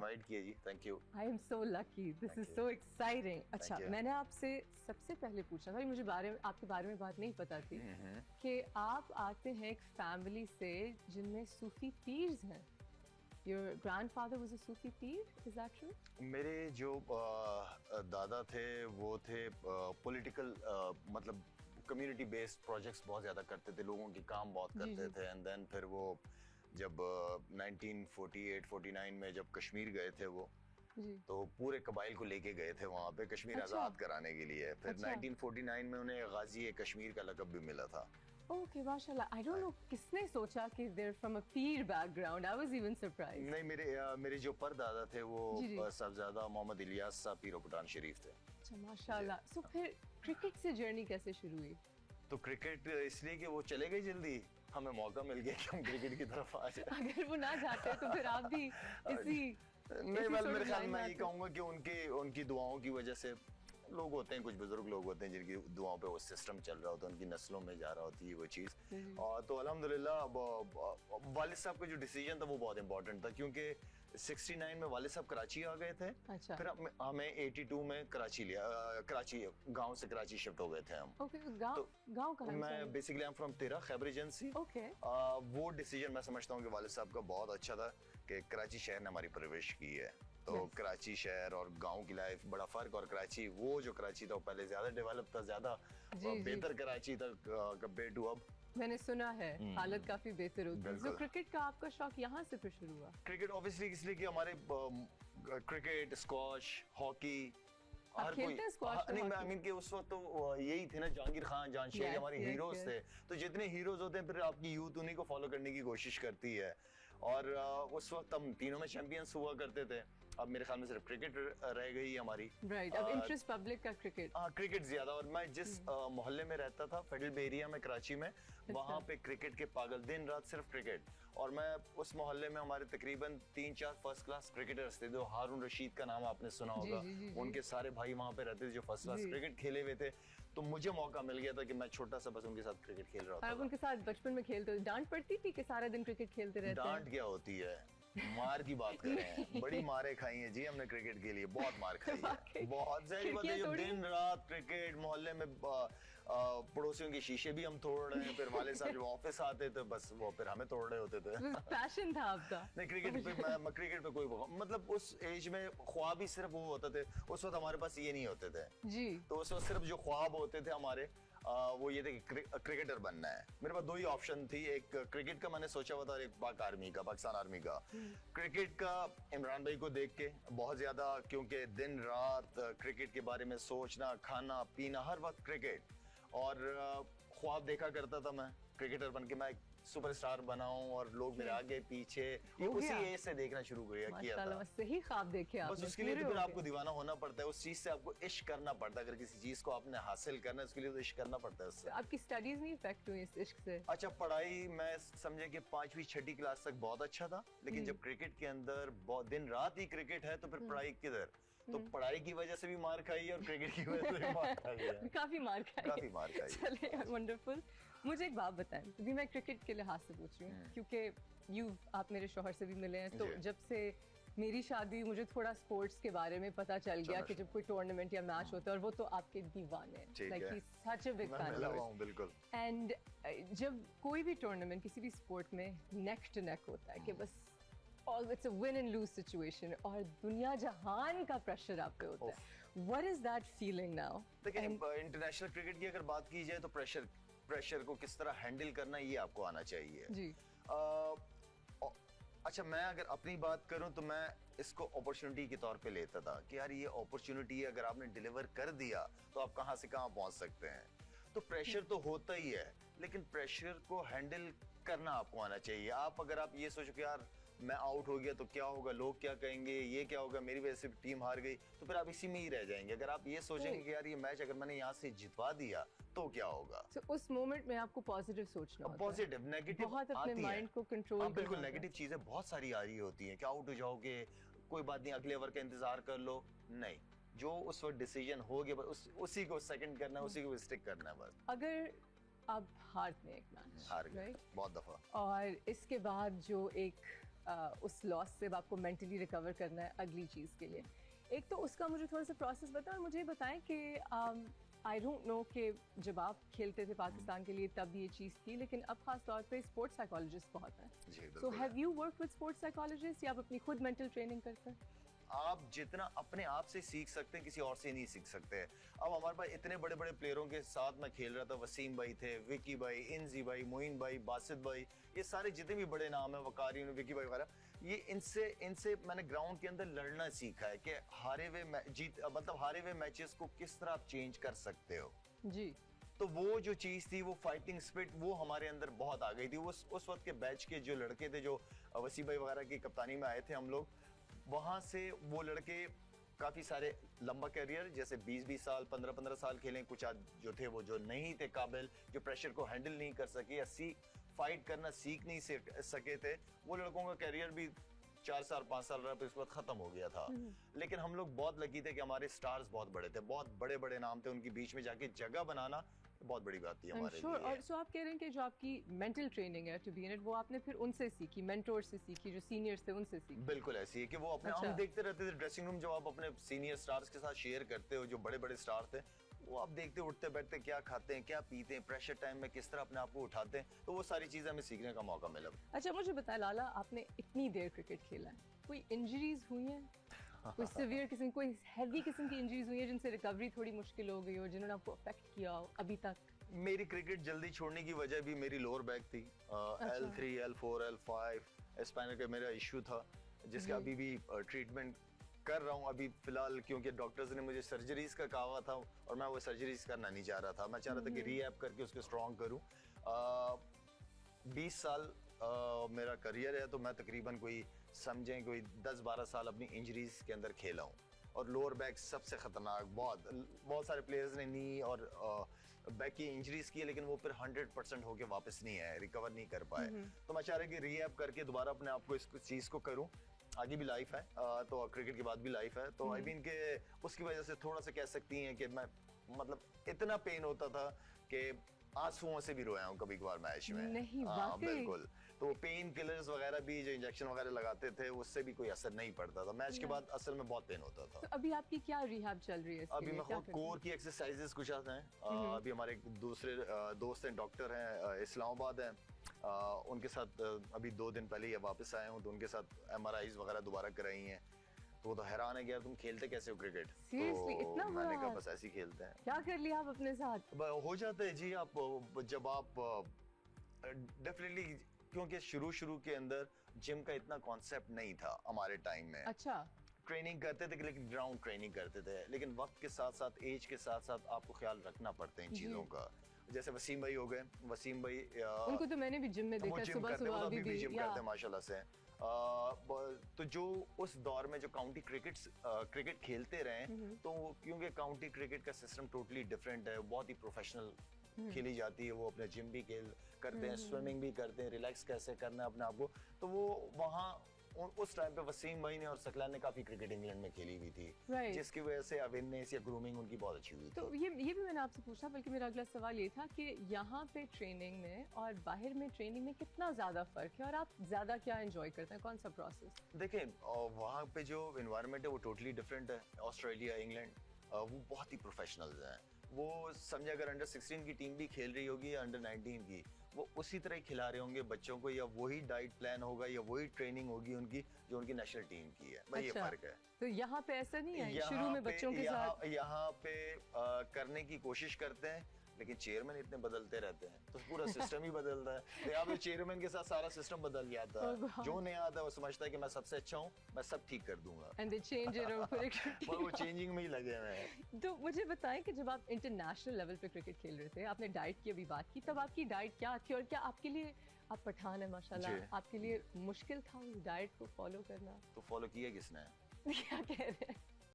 Invite किया जी, thank you. I am so lucky, this is so exciting. अच्छा, मैंने आपसे सबसे पहले पूछा था, मुझे आपके बारे में बात नहीं पता थी कि आप आते हैं एक फैमिली से जिनमें सूफी पीर्स हैं। Your grandfather was a Sufi peer, is that true? मेरे जो दादा थे वो थे पॉलिटिकल मतलब कम्युनिटी बेस्ड प्रोजेक्ट्स बहुत ज़्यादा करते थे, लोगों के काम बहुत करते थे। एंड देन फिर वो जब 1948-49 में जब कश्मीर गए थे वो, तो पूरे कबाइल को लेके गए थे वहाँ पे कश्मीर आज़ाद कराने के लिए। फिर 1949 में उन्हें गाजी कश्मीर का लक़ब भी मिला था। Okay, माशाल्लाह। I don't know किसने सोचा कि they're from a peer background. I was even surprised. नहीं, मेरे जो परदादा थे वो साहबजादा मोहम्मद इलियास साहब पीरो पठान शरीफ थे। अच्छा, माशाल्लाह। So फिर क्रिकेट से जर्नी कैसे शुरू हुई? तो क्रिकेट इसलिए कि वो चले गए जल्दी, हमें मौका मिल गया कि हम क्रिकेट की तरफ आ जाए। अगर वो ना जाते तो फिर आप भी इसी नहीं, मेरे ख्याल में ये कहूँगा कि उनकी दुआओं की वजह से लोग होते हैं, कुछ बुजुर्ग लोग होते हैं जिनकी दुआओं पे वो सिस्टम चल रहा होता है, उनकी नस्लों में जा रहा होती है वो चीज़। और तो अल्हम्दुलिल्लाह वालिद साहब का जो डिसीजन था वो बहुत इंपॉर्टेंट था, क्योंकि 69 में वालिद साहब कराची आ गए थे। अच्छा। फिर हमें 82 में कराची गांव से कराची शिफ्ट हो गए थे हम। गांव कहाँ? मैं बेसिकली आई एम फ्रॉम तेरा खैबर एजेंसी। वो डिसीजन मैं समझता हूँ कि वालिद साहब का बहुत अच्छा था कि कराची शहर ने हमारी परवरिश की है। तो कराची शहर और गांव की लाइफ बड़ा फर्क, और कराची वो जो कराची था वो पहले ज्यादा डेवलप था, ज्यादा बेहतर कराची था कंपेयर टू अब। मैंने सुना है हालत काफी बेहतर होगी। तो क्रिकेट का आपका शौक यहाँ से फिर शुरू हुआ? क्रिकेट ऑब्वियसली इसलिए कि हमारे क्रिकेट, स्क्वॉश, हॉकी हर कोई नहीं, आई मीन कि उस वक्त तो यही थे ना, जहांगीर खान, जान शेख हमारे हीरोज थे। तो जितने हीरोज होते हैं फिर आपकी यूथ उन्हीं को फॉलो करने की कोशिश करती है। और उस वक्त हम तीनों में चैंपियंस हुआ करते थे। अब मेरे ख्याल में सिर्फ क्रिकेट रह गई हमारी। राइट, अब इंटरेस्ट पब्लिक का क्रिकेट। हाँ, क्रिकेट ज्यादा। और मैं जिस मोहल्ले में रहता था, फेडरल बे एरिया में कराची में, वहाँ पे क्रिकेट के पागल, दिन रात सिर्फ क्रिकेट। और मैं उस मोहल्ले में हमारे तकरीबन 3-4 फर्स्ट क्लास क्रिकेटर्स थे। जो हारून रशीद का नाम आपने सुना होगा, उनके सारे भाई वहाँ पे रहते थे जो फर्स्ट क्लास क्रिकेट खेले हुए थे। तो मुझे मौका मिल गया था कि मैं छोटा सा बस उनके साथ क्रिकेट खेल रहा था। आप उनके साथ बचपन में खेलते? डांट पड़ती थी कि सारा दिन क्रिकेट खेलते रहते? डांट क्या होती है, मार की बात कर रहे हैं। बड़ी मारें खाई हैं जी हमने क्रिकेट के लिए, बहुत मार खाई है, बहुत सारी बात है। जो दिन रात क्रिकेट, मोहल्ले में पड़ोसियों के शीशे भी हम तोड़ रहे हैं। फिर वाले साहब जब ऑफिस आते थे बस वो फिर हमें तोड़ रहे होते थे। पैशन था आपका? नहीं, क्रिकेट पे मैं क्रिकेट पे कोई मतलब उस एज में ख्वाब ही सिर्फ वो होते थे। उस वक्त हमारे पास ये नहीं होते थे जी। तो उस वक्त सिर्फ जो ख्वाब होते थे हमारे वो ये थे कि क्रिकेटर बनना है। मेरे पास दो ही ऑप्शन थी, एक क्रिकेट का मैंने सोचा हुआ था और एक पाकिस्तान आर्मी का। क्रिकेट का इमरान भाई को देख के बहुत ज्यादा, क्योंकि दिन रात क्रिकेट के बारे में सोचना, खाना पीना, हर वक्त क्रिकेट। और ख्वाब देखा करता था मैं क्रिकेटर बन के मैं सुपरस्टार बनाऊं और लोग मेरे आगे पीछे, ये उसी एज से देखना शुरू किया था। सही ख्वाब देखे आप। बस उसके लिए तो फिर आपको दीवाना होना पड़ता है, उस चीज से आपको इश्क करना पड़ता है। अगर किसी चीज को आपने हासिल करना है उसके लिए तो इश्क करना पड़ता है उससे। आपकी स्टडीज नहीं इफेक्ट हुई इस इश्क से? अच्छा, पढ़ाई मैं समझे कि 5वीं 6ठी क्लास तक बहुत अच्छा था, लेकिन जब क्रिकेट के अंदर दिन रात ही क्रिकेट है तो फिर पढ़ाई किधर। तो पढ़ाई की वजह से भी मार खाई है और क्रिकेट की वजह से भी मार खाई है। काफी मार खाई। चले, वंडरफुल। मुझे एक बात बताएं, अभी मैं क्रिकेट के लिहाज से पूछ रही हूँ क्योंकि आप मेरे शौहर से भी मिले हैं। तो जब से मेरी शादी मुझे थोड़ा स्पोर्ट्स के बारे में पता चल गया कि जब कोई टूर्नामेंट या मैच होता है, और वो तो आपके दीवाने हैं, like he such a big fan. बिल्कुल। एंड जब कोई भी टूर्नामेंट किसी भी स्पोर्ट में नेक टू नेक होता है कि बस it's a win and lose situation और दुनिया जहान का प्रेशर आप पे होता है। What is that feeling now? देखिए, इंटरनेशनल क्रिकेट की अगर बात की जाए तो प्रेशर को किस तरह हैंडल करना ये आपको आना चाहिए जी। अच्छा, मैं अगर अपनी बात करूं तो मैं इसको अपॉर्चुनिटी के तौर पे लेता था कि यार ये अपॉर्चुनिटी अगर आपने डिलीवर कर दिया तो आप कहां से कहां पहुंच सकते हैं। तो प्रेशर तो होता ही है, लेकिन प्रेशर को हैंडल करना आपको आना चाहिए। अगर आप ये सोचो कि यार मैं आउट हो गया तो क्या होगा, लोग क्या कहेंगे, ये क्या होगा, मेरी वजह से टीम हार गई, तो फिर आप इसी में ही रह जाएंगे। अगर आप ये सोचेंगे कि यार ये मैच अगर मैंने यहाँ से जितवा दिया तो क्या होगा। उस मोमेंट में आपको पॉजिटिव सोचना होता है। पॉजिटिव, नेगेटिव बहुत अपने माइंड को कंट्रोल। बिल्कुल, नेगेटिव चीजें बहुत सारी आ रही होती हैं कि आउट हो जाओगे, कोई बात नहीं, अगले ओवर का इंतजार कर लो। नहीं, जो उस वक्त डिसीजन हो गया उसी को सेकंड करना है, उसी को स्टिक करना है बस। अगर आप हारते हैं एक मैच, हार गए बहुत दफा, और इसके बाद जो एक उस लॉस से अब आपको मेंटली रिकवर करना है अगली चीज़ के लिए। एक तो उसका मुझे थोड़ा सा प्रोसेस बताएं और मुझे बताएं कि आई डोंट नो कि जब आप खेलते थे पाकिस्तान के लिए तब ये चीज़ थी, लेकिन अब खास तौर पे स्पोर्ट्स साइकोलॉजिस्ट बहुत हैं। So have you work with sports psychologist या आप अपनी खुद मेंटल ट्रेनिंग करते हैं? आप जितना अपने आप से सीख सकते हैं किसी और से नहीं सीख सकते। अब हमारे पास इतने बड़े बड़े प्लेयरों के साथ मैं खेल रहा था, वसीम भाई थे, विकी भाई, इंजी भाई, मोइन भाई, बासित भाई, ये सारे जितने भी बड़े नाम हैं, वकारी, विकी भाई वगैरह, ये इनसे मैंने ग्राउंड के अंदर लड़ना सीखा है कि हारे हुए मैचेस को किस तरह आप चेंज कर सकते हो जी। तो वो जो चीज थी, वो फाइटिंग स्पिरिट, वो हमारे अंदर बहुत आ गई थी। उस वक्त के बैच के जो लड़के थे, जो वसीम भाई वगैरह की कप्तानी में आए थे हम लोग, वहां से वो लड़के काफी सारे लंबा करियर, जैसे 20-20 साल, 15-15 साल खेलें, कुछ जो थे वो जो नहीं थे काबिल, जो प्रेशर को हैंडल नहीं कर सके या फाइट करना सीख नहीं सके थे, वो लड़कों का करियर भी 4 साल 5 साल रहा, उसके बाद खत्म हो गया था। लेकिन हम लोग बहुत लकी थे कि हमारे स्टार्स बहुत बड़े थे, बहुत बड़े बड़े नाम थे, उनके बीच में जाके जगह बनाना बहुत बड़ी बात थी हमारे लिए। और सो आप कह रहे हैं कि जो आपकी मेंटल ट्रेनिंग है टू बी इन इट, वो आपने फिर उनसे सीखी, मेंटोर से सीखी, जो सीनियर्स थे उनसे सीखी? बिल्कुल ऐसी है कि वो अपने हम देखते रहते थे ड्रेसिंग रूम, जब आप अपने सीनियर स्टार्स के साथ शेयर करते हो, जो बड़े बड़े स्टार थे, वो आप देखते उठते बैठते क्या खाते हैं, क्या पीते हैं, प्रेशर टाइम में किस तरह अपने आप को उठाते हैं, तो वो सारी चीजें हमें सीखने का मौका मिला। अच्छा मुझे बताएं लाला, आपने इतनी देर क्रिकेट खेला है, कोई इंजरीज हुई हैं? कोई सीवियर किस्म, कोई हैवी किस्म की इंजरीज हुई है जिनसे रिकवरी थोड़ी मुश्किल हो गई हो, जिन्होंने आपको अफेक्ट किया हो अभी तक? मेरी क्रिकेट जल्दी छोड़ने की वजह भी मेरी लोअर बैक थी। L3, L4, L5 स्पाइनल का मेरा इश्यू था, जिसका अभी भी ट्रीटमेंट कर रहा हूँ अभी फिलहाल, क्योंकि डॉक्टर्स ने मुझे सर्जरीज का कहा था और मैं वो सर्जरीज करना नहीं चाह रहा था। मैं चाह रहा था कि रीहैब करके उसको स्ट्रॉन्ग करूँ। 20 साल मेरा करियर है, तो मैं तकरीबन कोई समझें कोई 10-12 साल अपनी इंजरीज के अंदर खेला हूँ। और लोअर बैक सबसे खतरनाक, बहुत सारे प्लेयर्स ने नी और बैक की इंजरीज की, लेकिन वो फिर 100% होके वापस नहीं आए, रिकवर नहीं कर पाए। तो मैं चाह रहा कि रीहैब करके दोबारा अपने आप को इस चीज को करूं। आगे भी लाइफ है, तो क्रिकेट के बाद भी लाइफ है, तो आई मीन के उसकी वजह से थोड़ा सा कह सकती हैं कि मैं मतलब इतना पेन होता था कि आंसुओं से भी रोया हूँ कभी कभार मैच में। नहीं, बिल्कुल। तो पेन किलर्स वगैरह भी, जो इंजेक्शन वगैरह लगाते थे, उससे भी कोई असर नहीं पड़ता था। मैच के बाद असल में बहुत पेन होता था। तो अभी आपकी क्या रिहैब चल रही है? अभी मैं खुद कोर की एक्सरसाइजेस कुछ आते हैं। अभी हमारे दूसरे दोस्त हैं, डॉक्टर हैं, इस्लामाबाद हैं, उनके साथ अभी 2 दिन पहले ये वापस आए हूँ, तो उनके साथ MRIs वगैरह दोबारा कराई हैं। तो वो तो हैरान है कि यार तुम खेलते कैसे हो क्रिकेट? Seriously, तो इतना मैंने कहा बुरा? बस ऐसे ही खेलते हैं। क्या कर लिया आप अपने साथ? हो जाता है जी। आप जब आप डेफिनेटली, क्योंकि शुरू के अंदर जिम का इतना कॉन्सेप्ट नहीं था हमारे टाइम में। अच्छा। ट्रेनिंग करते थे, लेकिन ग्राउंड ट्रेनिंग करते थे, लेकिन वक्त के साथ साथ, एज के साथ साथ आपको ख्याल रखना पड़ता है इन चीजों का। जैसे वसीम भाई हो गए, वसीम भाई उनको तो मैंने भी जिम में देखा, सुबह सुबह अभी भी जिम करते हैं माशाल्लाह से। तो जो उस दौर में जो काउंटी क्रिकेट खेलते रहे, तो क्योंकि काउंटी क्रिकेट का सिस्टम टोटली डिफरेंट है, बहुत ही प्रोफेशनल खेली जाती है। वो अपने जिम भी करते हैं, स्विमिंग भी करते हैं, रिलैक्स कैसे करना है अपने आप को। तो वो वहाँ उस टाइम पे वसीम भाई ने और सकलान ने काफी क्रिकेट इंग्लैंड में खेली हुई थी, जिसकी वजह से अवेयरनेस या ग्रूमिंग उनकी बहुत अच्छी हुई थी। तो ये भी मैंने आपसे पूछा, बल्कि मेरा अगला सवाल ये था कि यहाँ पे ट्रेनिंग में और बाहर में ट्रेनिंग में कितना ज्यादा फर्क है, और आप ज्यादा क्या एंजॉय करते हैं, कौन सा प्रोसेस? देखें, वहाँ पे जो एनवायरनमेंट है वो टोटली डिफरेंट है। ऑस्ट्रेलिया, इंग्लैंड, वो बहुत ही प्रोफेशनल्स हैं। वो समझे अगर अंडर 16 की टीम भी खेल रही होगी या अंडर 19 की, वो उसी तरह ही खिला रहे होंगे बच्चों को, या वही डाइट प्लान होगा या वही ट्रेनिंग होगी उनकी जो उनकी नेशनल टीम की है। भाई ये फर्क है। तो यहाँ पे ऐसा नहीं है शुरू में बच्चों के साथ? यहाँ पे करने की कोशिश करते हैं, लेकिन चेयरमैन इतने बदलते रहते हैं, तो पूरा सिस्टम ही बदलता है। तो यहाँ पे चेयरमैन के साथ सारा सिस्टम बदल जाता है। जो नहीं आता है वो समझता है कि मैं सबसे अच्छा हूँ, मैं सब ठीक कर दूंगा। And they change it over. वो चेंजिंग में ही लगे हुए हैं। तो मुझे बताएं कि जब आप इंटरनेशनल लेवल पे क्रिकेट खेल रहे थे, आपने डाइट की अभी बात की, तब आपकी डाइट क्या थी, और क्या आपके लिए, आप पठान है माशाल्लाह, आपके लिए मुश्किल था उस डाइट को फॉलो करना? तो फॉलो किया किसने? क्या कह रहे हैं?